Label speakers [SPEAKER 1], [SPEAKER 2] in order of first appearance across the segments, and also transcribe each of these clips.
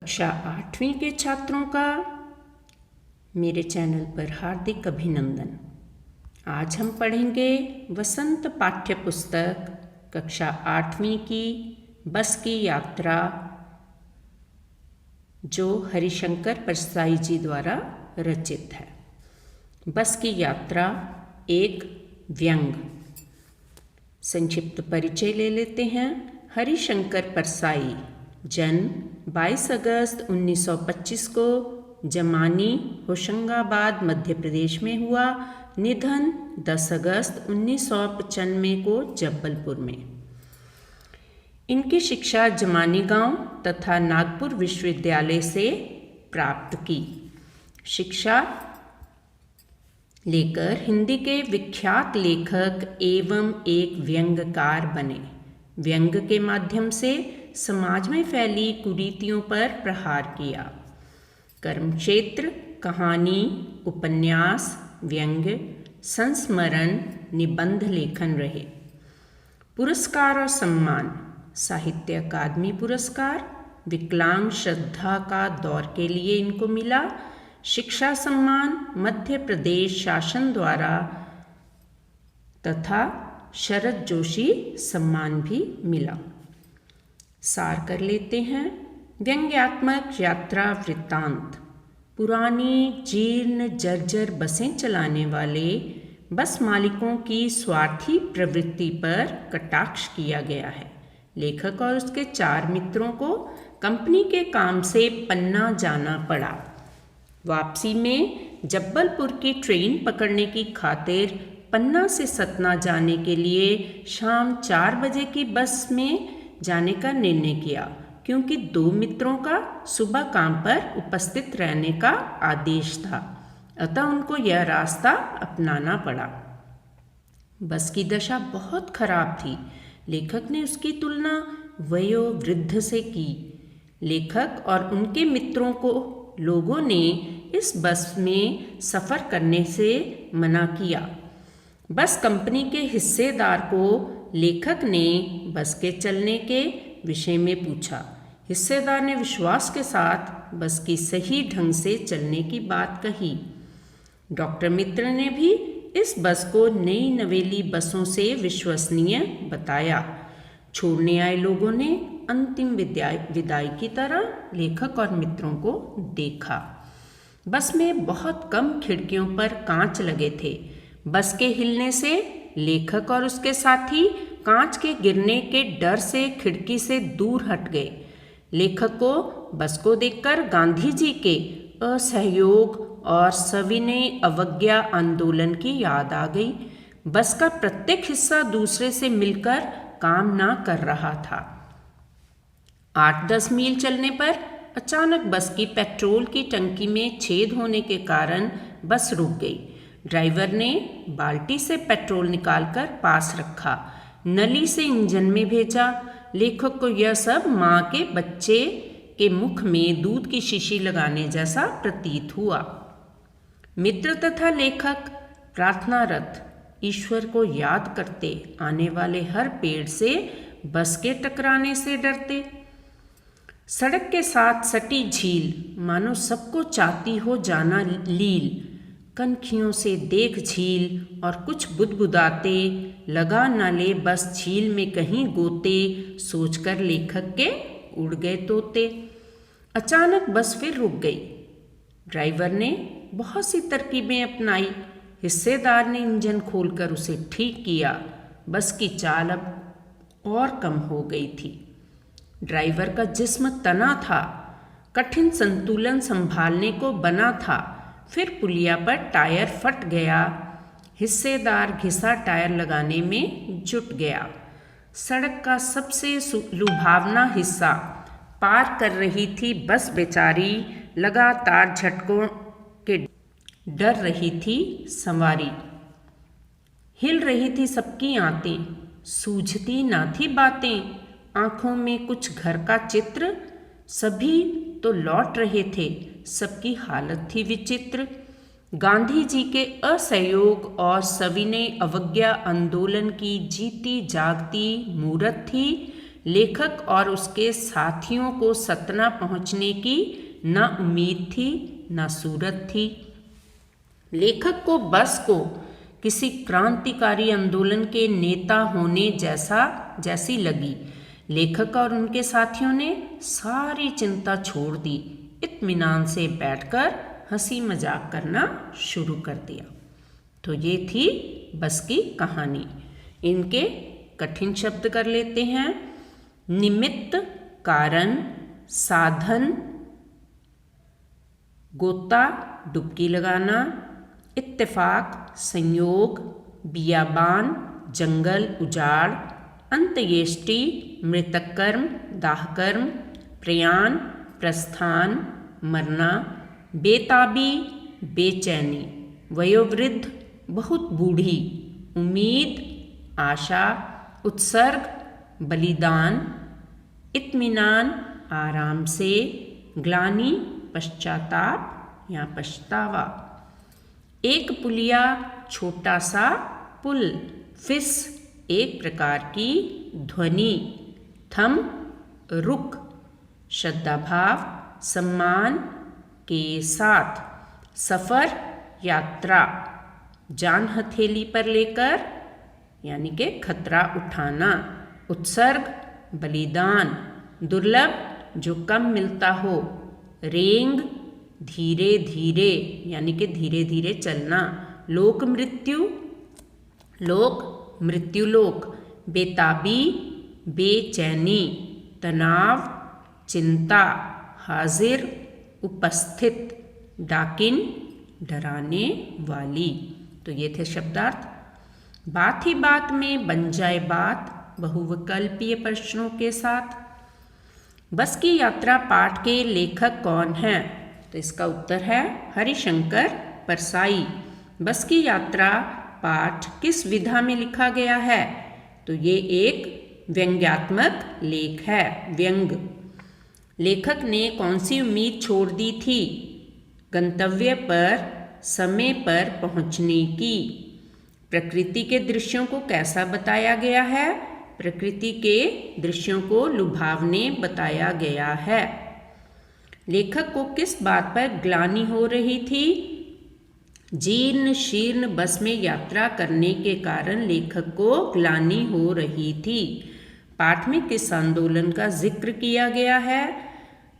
[SPEAKER 1] कक्षा 8वीं के छात्रों का मेरे चैनल पर हार्दिक अभिनंदन। आज हम पढ़ेंगे वसंत पाठ्य पुस्तक कक्षा 8वीं की बस की यात्रा, जो हरिशंकर परसाई जी द्वारा रचित है। बस की यात्रा एक व्यंग। संक्षिप्त परिचय ले लेते हैं। हरिशंकर परसाई जन्म 22 अगस्त 1925 को जमानी, होशंगाबाद, मध्य प्रदेश में हुआ। निधन 10 अगस्त 1995 को जबलपुर में। इनकी शिक्षा जमानी गांव तथा नागपुर विश्वविद्यालय से प्राप्त की। शिक्षा लेकर हिंदी के विख्यात लेखक एवं एक व्यंग्यकार बने। व्यंग के माध्यम से समाज में फैली कुरीतियों पर प्रहार किया। कर्मक्षेत्र कहानी, उपन्यास, व्यंग्य, संस्मरण, निबंध लेखन रहे। पुरस्कार और सम्मान: साहित्य अकादमी पुरस्कार, विकलांग श्रद्धा का दौर के लिए इनको मिला। शिक्षा सम्मान मध्य प्रदेश शासन द्वारा तथा शरद जोशी सम्मान भी मिला। सार कर लेते हैं। व्यंग्यात्मक यात्रा वृत्तांत: पुरानी जीर्ण जर्जर बसें चलाने वाले बस मालिकों की स्वार्थी प्रवृत्ति पर कटाक्ष किया गया है। लेखक और उसके 4 मित्रों को कंपनी के काम से पन्ना जाना पड़ा। वापसी में जबलपुर की ट्रेन पकड़ने की खातिर पन्ना से सतना जाने के लिए शाम 4 बजे की बस में जाने का निर्णय किया, क्योंकि 2 मित्रों का सुबह काम पर उपस्थित रहने का आदेश था। अतः उनको यह रास्ता अपनाना पड़ा। बस की दशा बहुत खराब थी। लेखक ने उसकी तुलना वयोवृद्ध से की। लेखक और उनके मित्रों को लोगों ने इस बस में सफ़र करने से मना किया। बस कंपनी के हिस्सेदार को लेखक ने बस के चलने के विषय में पूछा। हिस्सेदार ने विश्वास के साथ बस की सही ढंग से चलने की बात कही। डॉक्टर मित्र ने भी इस बस को नई नवेली बसों से विश्वसनीय बताया। छोड़ने आए लोगों ने अंतिम विदाई की तरह लेखक और मित्रों को देखा। बस में बहुत कम खिड़कियों पर कांच लगे थे। बस के हिलने से लेखक और उसके साथी कांच के गिरने के डर से खिड़की से दूर हट गए। लेखक को बस को देखकर गांधी जी के असहयोग और सविनय अवज्ञा आंदोलन की याद आ गई। बस का प्रत्येक हिस्सा दूसरे से मिलकर काम ना कर रहा था। 8-10 मील चलने पर अचानक बस की पेट्रोल की टंकी में छेद होने के कारण बस रुक गई। ड्राइवर ने बाल्टी से पेट्रोल निकालकर पास रखा, नली से इंजन में भेजा। लेखक को यह सब माँ के बच्चे के मुख में दूध की शीशी लगाने जैसा प्रतीत हुआ। मित्र तथा लेखक प्रार्थनारत ईश्वर को याद करते, आने वाले हर पेड़ से बस के टकराने से डरते। सड़क के साथ सटी झील मानो सबको चाहती हो जाना लील। कनखियों से देख झील और कुछ बुदबुदाते, लगा न ले बस झील में कहीं गोते, सोचकर लेखक के उड़ गए तोते। अचानक बस फिर रुक गई। ड्राइवर ने बहुत सी तरकीबें अपनाई। हिस्सेदार ने इंजन खोलकर उसे ठीक किया। बस की चाल अब और कम हो गई थी। ड्राइवर का जिस्म तना था, कठिन संतुलन संभालने को बना था। फिर पुलिया पर टायर फट गया। हिस्सेदार घिसा टायर लगाने में जुट गया। सड़क का सबसे लुभावना हिस्सा पार कर रही थी बस बेचारी। लगातार झटकों के डर रही थी सवारी। हिल रही थी सबकी आंतें, सूझती ना थी बातें। आंखों में कुछ घर का चित्र, सभी तो लौट रहे थे, सबकी हालत थी विचित्र। गांधी जी के असहयोग और सविनय अवज्ञा आंदोलन की जीती जागती मूरत थी। लेखक और उसके साथियों को सतना पहुंचने की न उम्मीद थी न सूरत थी। लेखक को बस को किसी क्रांतिकारी आंदोलन के नेता होने जैसी लगी। लेखक और उनके साथियों ने सारी चिंता छोड़ दी, इत्मीनान से बैठकर हंसी मजाक करना शुरू कर दिया। तो ये थी बस की कहानी। इनके कठिन शब्द कर लेते हैं। निमित्त, कारण, साधन, गोता डुबकी लगाना, इत्तेफाक संयोग, बियाबान जंगल उजाड़, अंत्येष्टि मृतक कर्म दाहकर्म, प्रयाण प्रस्थान मरना, बेताबी बेचैनी, वयोवृद्ध बहुत बूढ़ी, उम्मीद आशा, उत्सर्ग बलिदान, इत्मीनान आराम से, ग्लानि पश्चाताप या पछतावा। एक पुलिया छोटा सा पुल, फिस एक प्रकार की ध्वनि, थम रुक, श्रद्धाभाव सम्मान के साथ, सफ़र यात्रा, जान हथेली पर लेकर यानी कि खतरा उठाना, उत्सर्ग बलिदान, दुर्लभ जो कम मिलता हो, रेंग धीरे धीरे यानी कि धीरे धीरे चलना, लोक मृत्युलोक, बेताबी बेचैनी, तनाव चिंता, हाजिर उपस्थित, डाकिन डराने वाली। तो ये थे शब्दार्थ। बात ही बात में बन जाए बात, बहुविकल्पीय प्रश्नों के साथ। बस की यात्रा पाठ के लेखक कौन हैं? तो इसका उत्तर है हरिशंकर परसाई। बस की यात्रा पाठ किस विधा में लिखा गया है? तो ये एक व्यंग्यात्मक लेख है, व्यंग। लेखक ने कौन सी उम्मीद छोड़ दी थी? गंतव्य पर समय पर पहुंचने की। प्रकृति के दृश्यों को कैसा बताया गया है? प्रकृति के दृश्यों को लुभावने बताया गया है। लेखक को किस बात पर ग्लानि हो रही थी? जीर्ण शीर्ण बस में यात्रा करने के कारण लेखक को ग्लानि हो रही थी। पाठ में किस आंदोलन का जिक्र किया गया है?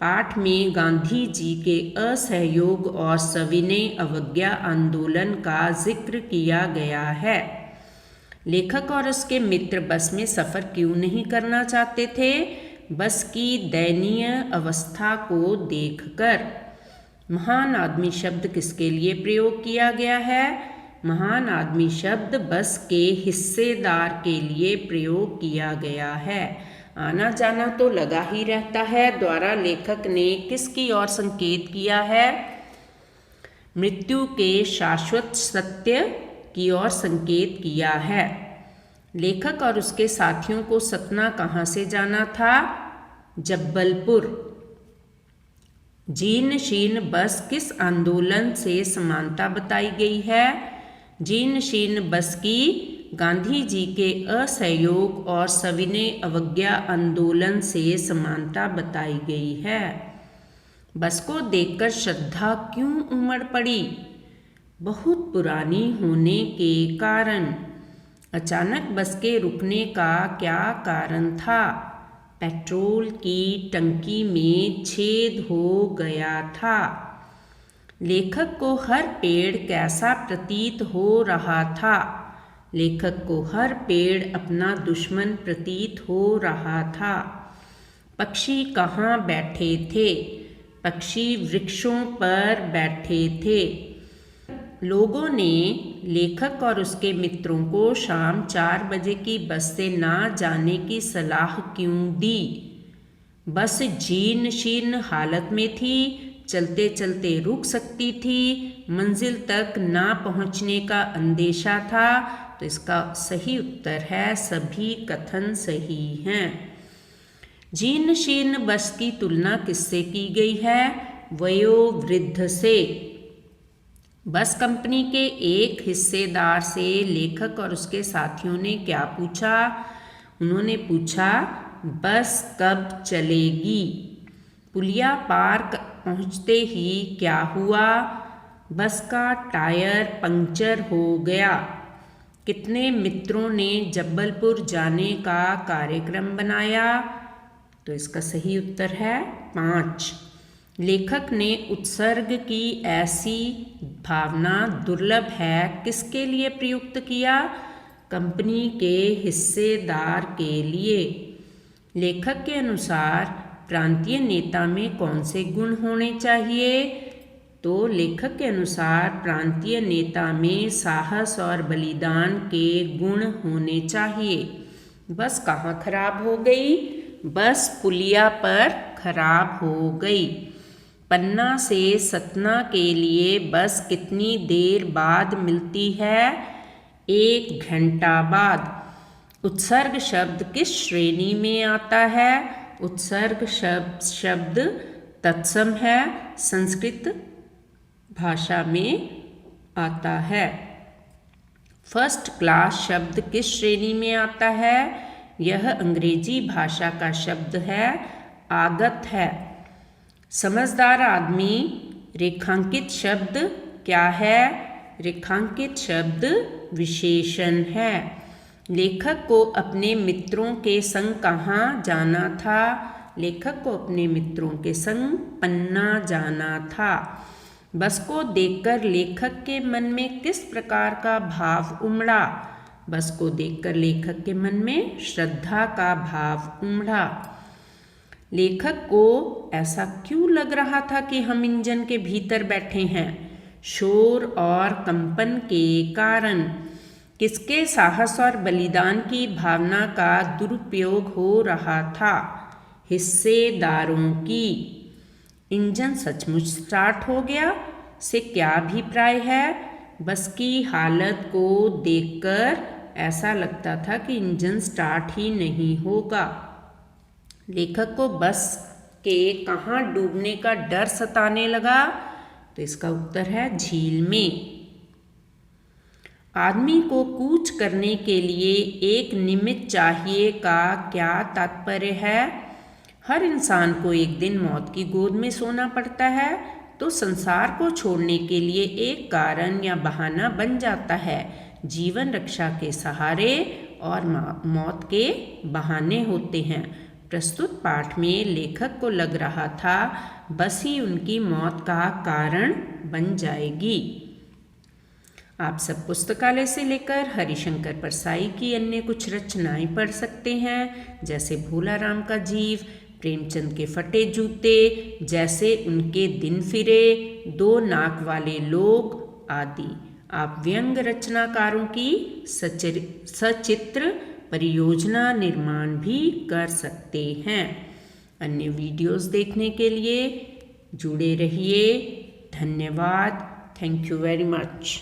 [SPEAKER 1] पाठ में गांधी जी के असहयोग और सविनय अवज्ञा आंदोलन का जिक्र किया गया है। लेखक और उसके मित्र बस में सफ़र क्यों नहीं करना चाहते थे? बस की दयनीय अवस्था को देखकर। महान आदमी शब्द किसके लिए प्रयोग किया गया है? महान आदमी शब्द बस के हिस्सेदार के लिए प्रयोग किया गया है। आना जाना तो लगा ही रहता है द्वारा लेखक ने किसकी ओर संकेत किया है? मृत्यु के शाश्वत सत्य की ओर संकेत किया है। लेखक और उसके साथियों को सतना कहाँ से जाना था? जब्बलपुर। जीर्ण शीर्ण बस किस आंदोलन से समानता बताई गई है? जीर्ण शीर्ण बस की गांधी जी के असहयोग और सविनय अवज्ञा आंदोलन से समानता बताई गई है। बस को देखकर श्रद्धा क्यों उमड़ पड़ी? बहुत पुरानी होने के कारण। अचानक बस के रुकने का क्या कारण था? पेट्रोल की टंकी में छेद हो गया था। लेखक को हर पेड़ कैसा प्रतीत हो रहा था? लेखक को हर पेड़ अपना दुश्मन प्रतीत हो रहा था। पक्षी कहाँ बैठे थे? पक्षी वृक्षों पर बैठे थे। लोगों ने लेखक और उसके मित्रों को शाम 4 बजे की बस से ना जाने की सलाह क्यों दी? बस जीर्ण शीर्ण हालत में थी, चलते चलते रुक सकती थी, मंजिल तक ना पहुंचने का अंदेशा था। तो इसका सही उत्तर है सभी कथन सही हैं। जीर्ण शीर्ण बस की तुलना किससे की गई है? वयोवृद्ध से। बस कंपनी के एक हिस्सेदार से लेखक और उसके साथियों ने क्या पूछा? उन्होंने पूछा बस कब चलेगी। पुलिया पार पहुँचते ही क्या हुआ, बस का टायर पंक्चर हो गया। कितने मित्रों ने जबलपुर जाने का कार्यक्रम बनाया, तो इसका सही उत्तर है 5। लेखक ने उत्सर्ग की ऐसी भावना दुर्लभ है किसके लिए प्रयुक्त किया, कंपनी के हिस्सेदार के लिए। लेखक के अनुसार प्रांतीय नेता में कौन से गुण होने चाहिए, तो लेखक के अनुसार प्रांतीय नेता में साहस और बलिदान के गुण होने चाहिए। बस कहाँ खराब हो गई, बस पुलिया पर खराब हो गई। पन्ना से सतना के लिए बस कितनी देर बाद मिलती है, 1 घंटा बाद। उत्सर्ग शब्द किस श्रेणी में आता है, उत्सर्ग शब्द तत्सम है, संस्कृत भाषा में आता है। फर्स्ट क्लास शब्द किस श्रेणी में आता है, यह अंग्रेजी भाषा का शब्द है, आगत है। समझदार आदमी रेखांकित शब्द क्या है, रेखांकित शब्द विशेषण है। लेखक को अपने मित्रों के संग कहाँ जाना था, लेखक को अपने मित्रों के संग पन्ना जाना था। बस को देखकर लेखक के मन में किस प्रकार का भाव उमड़ा, बस को देखकर लेखक के मन में श्रद्धा का भाव उमड़ा। लेखक को ऐसा क्यों लग रहा था कि हम इंजन के भीतर बैठे हैं, शोर और कंपन के कारण। किसके साहस और बलिदान की भावना का दुरुपयोग हो रहा था, हिस्सेदारों की। इंजन सचमुच स्टार्ट हो गया से क्या अभिप्राय है, बस की हालत को देखकर ऐसा लगता था कि इंजन स्टार्ट ही नहीं होगा। लेखक को बस के कहाँ डूबने का डर सताने लगा, तो इसका उत्तर है झील में। आदमी को कूच करने के लिए एक निमित्त चाहिए का क्या तात्पर्य है, हर इंसान को एक दिन मौत की गोद में सोना पड़ता है, तो संसार को छोड़ने के लिए एक कारण या बहाना बन जाता है। जीवन रक्षा के सहारे और मौत के बहाने होते हैं। प्रस्तुत पाठ में लेखक को लग रहा था बस ही उनकी मौत का कारण बन जाएगी। आप सब पुस्तकालय से लेकर हरिशंकर परसाई की अन्य कुछ रचनाएं पढ़ सकते हैं, जैसे भोला राम का जीव, प्रेमचंद के फटे जूते, जैसे उनके दिन फिरे, 2 नाक वाले लोग आदि। आप व्यंग रचनाकारों की सचित्र परियोजना निर्माण भी कर सकते हैं। अन्य वीडियोस देखने के लिए जुड़े रहिए। धन्यवाद। Thank you very much.